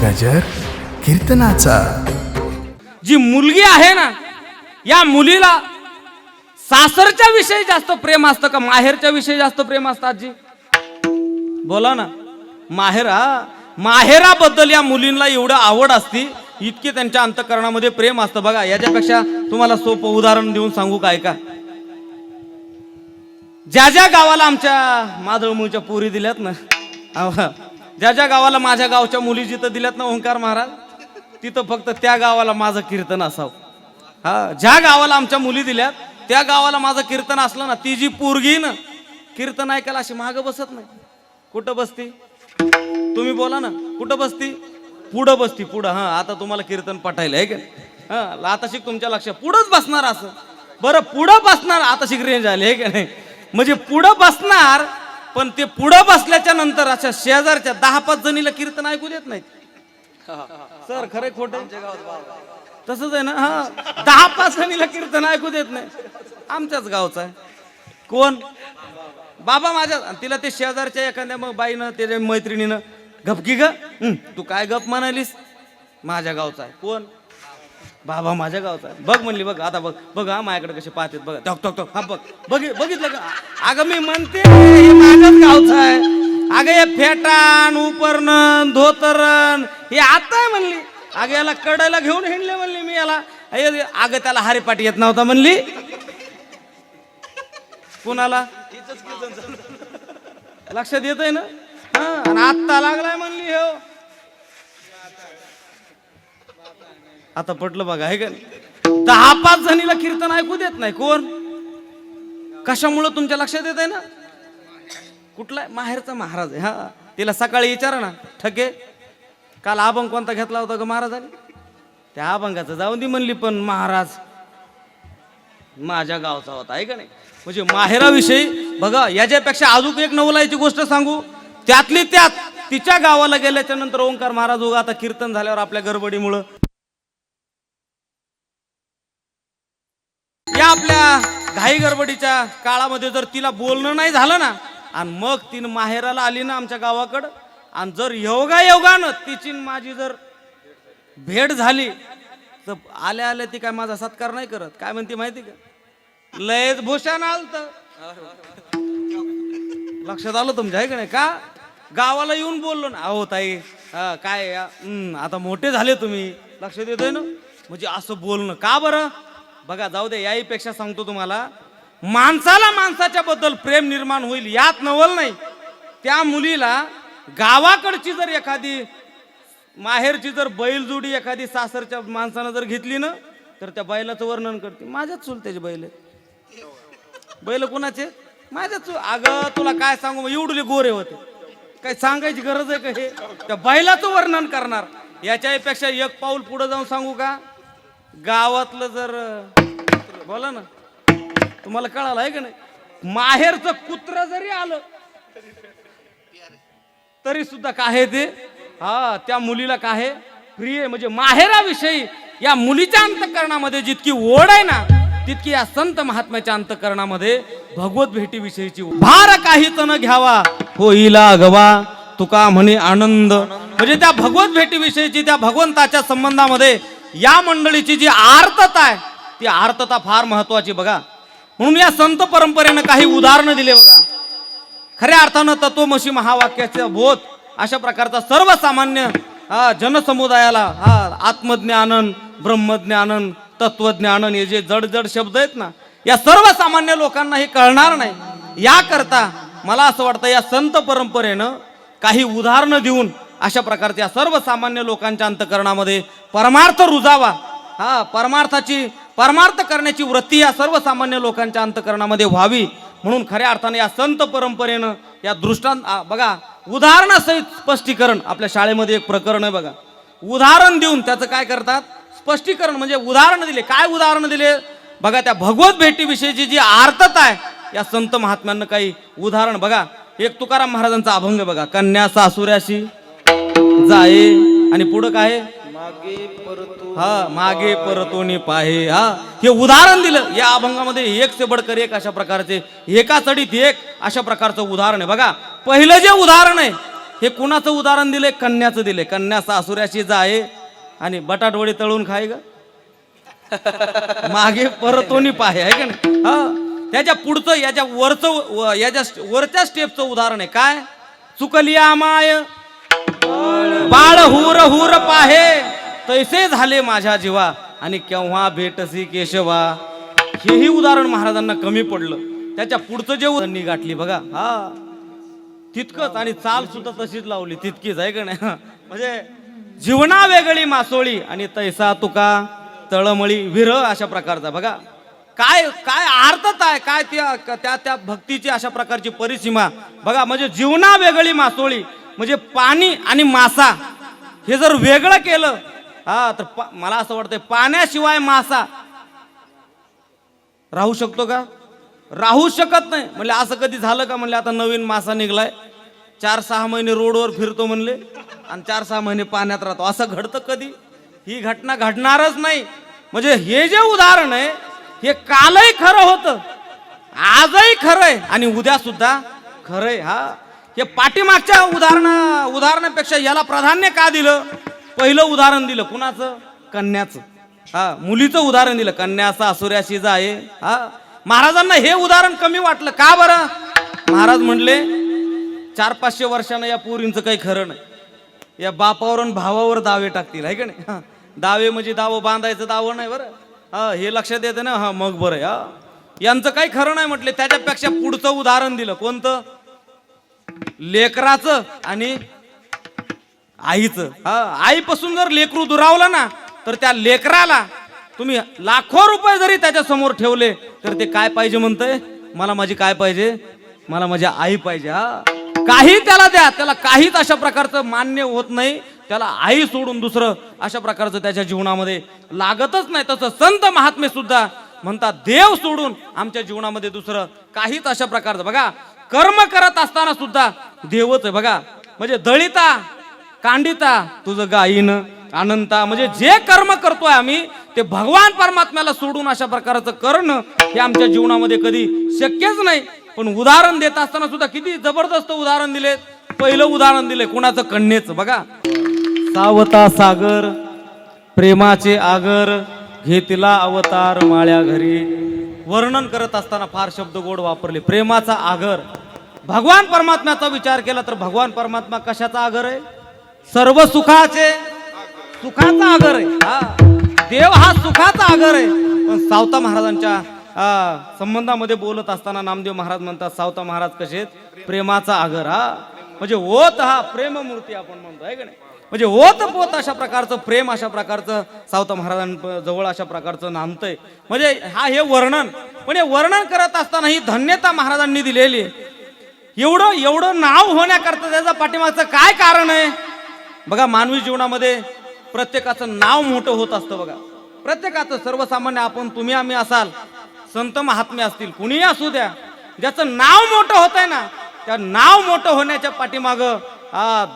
गजर कीर्तनाचा. जी मुलगी आहे ना, या मुलीला सासरच्या विषयी जास्त प्रेम असतं का माहेरच्या विषयी जास्त प्रेम असतं? आजी बोला ना. माहेराबद्दल या मुलींना एवढं आवड असती, इतके त्यांच्या अंतःकरणामध्ये प्रेम असतं. बघा, याच्यापेक्षा तुम्हाला सोपं उदाहरण देऊन सांगू काय का? ज्या ज्या गावाला आमच्या मादळमूळच्या पोरी दिल्यात ना, ज्या ज्या गावाला माझ्या गावच्या मुली जिथं दिल्यात ना ओंकार महाराज, तिथं फक्त त्या गावाला माझं कीर्तन असावं. हा, ज्या गावाला आमच्या मुली दिल्यात त्या गावाला माझं कीर्तन असलं ना, ती जी पोरगी ना कीर्तन ऐकायला अशी मागं बसत नाही. कुठं बसती? तुम्ही बोला ना, कुठं बसती? पुढं बसती, पुढं. हा, आता तुम्हाला कीर्तन पटायला आहे का? हा, आता शिक तुमच्या लक्षात पुढंच बसणार असं. बरं, पुढं बसणार, आता शिक रेंज आली आहे का नाही? म्हणजे पुढं बसणार, पण ते पुढं बसल्याच्या नंतर अशा शेजारच्या 10-5 जणीला कीर्तन ऐकू देत नाहीत. सर खरे खोटे तसंच आहे ना. हा, 10-5 जणीला कीर्तन ऐकू देत नाही. आमच्याच गावचा आहे. कोण? बाबा माझ्या. तिला ते शेजारच्या एखाद्या मग बाईनं त्याच्या मैत्रिणीनं गपकी ग, तू काय गप म्हणालीस? माझ्या गावचा आहे. कोण? बाबा माझ्या गावचा आहे. बघ म्हणली, बघ आता बघ बघ, हा माझ्याकडे कसे पाहतात बघा. Talk talk talk. हा बघ, बघितलं का? अगं मी म्हणते हे माझ्याच गावचं आहे. अगं हे फेटाण उपरणन धोतरण हे आता आहे म्हणली. अगं याला कडायला घेऊन हिंडले म्हणली मी याला. अगं त्याला हरिपाठ येत नव्हता म्हणली. कुणाला? लक्षात येत आहे ना? हा, आणि आत्ता लागलाय म्हणली. हो, आता पटलं बघा, आहे का? 10-5 जणीला कीर्तन ऐकू देत नाही. कोण? कशामुळं तुमच्या लक्षात येत आहे ना? कुठला? माहेरचा महाराज आहे. हा, तिला सकाळी विचारा ना, ठके काल अभंग कोणता घेतला होता ग महाराजांनी? त्या अभंगाचं जाऊन दे म्हणली, पण महाराज माझ्या गावचा होता, आहे का नाही? म्हणजे माहेराविषयी बघा. याच्यापेक्षा अजून एक नवलाईची गोष्ट सांगू. त्यातली त्यात तिच्या गावाला गेल्याच्या नंतर ओंकार महाराज उगा आता कीर्तन झाल्यावर आपल्या गडबडीमुळं या आपल्या घाई गडबडीच्या काळामध्ये जर तिला बोलणं नाही झालं ना, आणि मग तिनं माहेराला आली ना आमच्या गावाकडं, आणि जर योगायोगानं तिची माझी जर भेट झाली तर आल्या आल्या ती काय माझा सत्कार नाही करत. काय म्हणते माहिती का? लयच भूषण आलत. लक्षात आलं तुमच्या, आहे का नाही? का गावाला येऊन बोललो ना, अहो ताई काय आता मोठे झाले तुम्ही, लक्षात येतोय ना? म्हणजे असं बोलणं का बरं? बघा, जाऊ दे, याहीपेक्षा सांगतो तुम्हाला, माणसाला माणसाच्या बद्दल प्रेम निर्माण होईल यात नवल नाही. त्या मुलीला गावाकडची जर एखादी माहेरची जर बैलजोडी एखादी सासरच्या माणसानं जर घेतली ना, तर त्या बैलाचं वर्णन करते, माझ्याच चुलत्याचे बैल. बैल कुणाचे? माझ्याच. अगं तुला काय सांगू, एवढले गोरे होते, काय सांगायची गरज आहे का? हे त्या बैलाचं वर्णन करणार. याच्यापेक्षा एक पाऊल पुढे जाऊन सांगू का? गावातलं जर बोला ना, तुम्हाला कळालं आहे का नाही? माहेरचं कुत्र जरी आलं तरी सुद्धा काय आहे ते, हा, त्या मुलीला काय प्रिय. म्हणजे माहेराविषयी या मुलीच्या अंतःकरणामध्ये जितकी ओढ आहे ना, तितकी या संत महात्म्याच्या अंतःकरणामध्ये भगवत भेटीविषयीची भार काहीच न घ्यावा होईला अगवा तुका म्हणे आनंद. म्हणजे त्या भगवत भेटीविषयीची, त्या भगवंताच्या संबंधामध्ये या मंडळीची जी आर्तता आहे, ती आर्तता फार महत्वाची. बघा, म्हणून या संत परंपरेनं काही उदाहरणं दिले. बघा, खऱ्या अर्थानं तत्वमसी महावाक्याचा बोध अशा प्रकारचा सर्वसामान्य जनसमुदायाला आत्मज्ञानन, ब्रह्मज्ञानन, तत्वज्ञानन हे जे जड जड शब्द आहेत ना, या सर्वसामान्य लोकांना हे कळणार नाही. याकरता मला असं वाटतं या संत परंपरेनं काही उदाहरणं देऊन अशा प्रकारच्या सर्वसामान्य लोकांच्या अंतःकरणामध्ये परमार्थ रुजावा. परमार्थ करण्याची वृत्ती या सर्वसामान्य लोकांच्या अंतःकरणामध्ये व्हावी. म्हणून खऱ्या अर्थाने या संत परंपरेनं या दृष्टांत बघा, उदाहरणासहित स्पष्टीकरण. आपल्या शाळेमध्ये एक प्रकरण आहे बघा, उदाहरण देऊन त्याचं काय करतात? स्पष्टीकरण. म्हणजे उदाहरण दिले. काय उदाहरण दिले? बघा, त्या भगवत भेटीविषयीची जी आर्तता आहे या संत महात्म्यांना काही उदाहरण. बघा, एक तुकाराम महाराजांचा अभंग बघा, कन्या सासुऱ्याशी जाये, आणि पुढं काय? मागे परतोनी पाहे. हे उदाहरण दिलं या अभंगामध्ये. एक से बडकर एक अशा प्रकारचे, एका चढीत एक अशा प्रकारचं उदाहरण आहे. बघा, पहिलं जे उदाहरण आहे हे कुणाचं उदाहरण दिले? कन्याचं दिले. कन्या सासुऱ्याची जाये आणि बटाटवडी तळून खाय ग मागे परतोनी पाहे आहे का नाही? हा, त्याच्या पुढचं याच्या वरचं याच्या वरच्या स्टेपचं उदाहरण आहे काय? चुकलिया माय बाळ हुर हुर पाहे तैसे झाले माझ्या जीवा आणि केव्हा भेटसी केशवा. हेही उदाहरण महाराजांना कमी पडलं. त्याच्या पुढचं जे उदाहरण गाठली बघा. हा, तितकंच आणि चाल सुद्धा तशीच लावली तितकीच आहे का नाही? म्हणजे जीवना वेगळी मासोळी आणि तैसा तुका तळमळी विरह अशा प्रकारचा बघा. काय काय अर्थत आहे काय त्या त्या भक्तीची अशा प्रकारची परिसीमा बघा. म्हणजे जीवना वेगळी मासोळी म्हणजे पाणी आणि मासा हे जर वेगळं केलं हा तर मला असं वाटतंय पाण्याशिवाय मासा राहू शकतो का? राहू शकत नाही. म्हणले असं कधी झालं का? म्हणले आता नवीन मासा निघलाय 4-6 महिने रोडवर फिरतो म्हणले आणि 4-6 महिने पाण्यात राहतो. असं घडतं कधी? ही घटना घडणारच नाही. म्हणजे हे जे उदाहरण आहे हे कालही खरं होतं, आजही खरंय आणि उद्या सुद्धा खरंय. हा, हे पाठीमागच्या उदाहरणापेक्षा याला प्राधान्य का दिलं? पहिलं उदाहरण दिलं कुणाचं? कन्याचं. हा, मुलीचं उदाहरण दिलं. कन्या सासुऱ्याशी जाये. हा, महाराजांना हे उदाहरण कमी वाटलं का बरं? महाराज म्हणले 400-500 वर्षानं या पोरींचं काही खरं नाही. या बापावर आणि भावावर दावे टाकतील आहे का नाही? दावे म्हणजे दावं बांधायचं दावं नाही बरं. हा, हे लक्षात येतं ना? हा, मग बरं. हा, यांचं काही खरं नाही म्हटले. त्याच्यापेक्षा पुढचं उदाहरण दिलं कोणतं? लेकराचं आणि आईचं. हा, आईपासून जर लेकरू दुरावलं ना तर त्या लेकराला तुम्ही लाखो रुपये जरी त्याच्या समोर ठेवले तर ते काय पाहिजे म्हणतंय? मला माझी काय पाहिजे? मला माझी आई पाहिजे. हा, काही त्याला द्या, त्याला काहीच अशा प्रकारचं मान्य होत नाही. त्याला आई सोडून दुसरं अशा प्रकारचं त्याच्या जीवनामध्ये लागतच नाही. तसं संत महात्मे सुद्धा म्हणतात देव सोडून आमच्या जीवनामध्ये दुसरं काहीच अशा प्रकारचं बघा. कर्म करत असताना सुद्धा देवच आहे बघा. म्हणजे दळिता कांडिता तुझं गाईन अनंता. म्हणजे जे कर्म करतोय आम्ही ते भगवान परमात्म्याला सोडून अशा प्रकारचं करणं हे आमच्या जीवनामध्ये कधी शक्यच नाही. पण उदाहरण देत असताना सुद्धा किती जबरदस्त उदाहरण दिले. पहिलं उदाहरण दिले कुणाचं? कन्येचं बघा. सावता सागर प्रेमाचे आगर घेतला अवतार माळ्या घरी. वर्णन करत असताना फार शब्द गोड वापरले. प्रेमाचा आगर. भगवान परमात्म्याचा विचार केला तर भगवान परमात्मा कशाचा आगर आहे? सर्व सुखाचा आगर आहे. हा, देव हा सुखाचा आगर आहे. पण सावता महाराजांच्या संबंधामध्ये बोलत असताना नामदेव महाराज म्हणतात सावता महाराज कसे आहेत? प्रेमाचा आगर. हा, म्हणजे ओत हा प्रेममूर्ती आपण म्हणतो आहे का नाही? म्हणजे ओत पोत अशा प्रकारचं प्रेम अशा प्रकारचं सावता महाराजांजवळ अशा प्रकारचं नांदतंय. म्हणजे हे वर्णन. पण हे वर्णन करत असताना ही धन्यता महाराजांनी दिलेली. एवढं नाव होण्याकरता त्याचा पाठीमागचं काय कारण आहे बघा. मानवी जीवनामध्ये प्रत्येकाचं नाव मोठं होत असतं बघा. प्रत्येकाचं सर्वसामान्य आपण तुम्ही आम्ही असाल, संत महात्मे असतील, कुणीही असू द्या, ज्याचं नाव मोठं होत आहे ना त्या नाव मोठं होण्याच्या पाठीमागं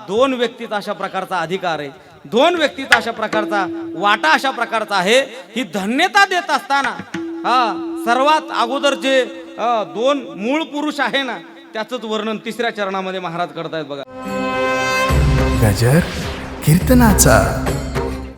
दोन व्यक्तीचा अशा प्रकारचा अधिकार आहे. दोन व्यक्तीचा अशा प्रकारचा वाटा अशा प्रकारचा आहे. ही धन्यता देत असताना सर्वात अगोदर जे दोन मूळ पुरुष आहे ना त्याचंच वर्णन 3ऱ्या चरणामध्ये महाराज करतायत बघा. गजर कीर्तनाचा.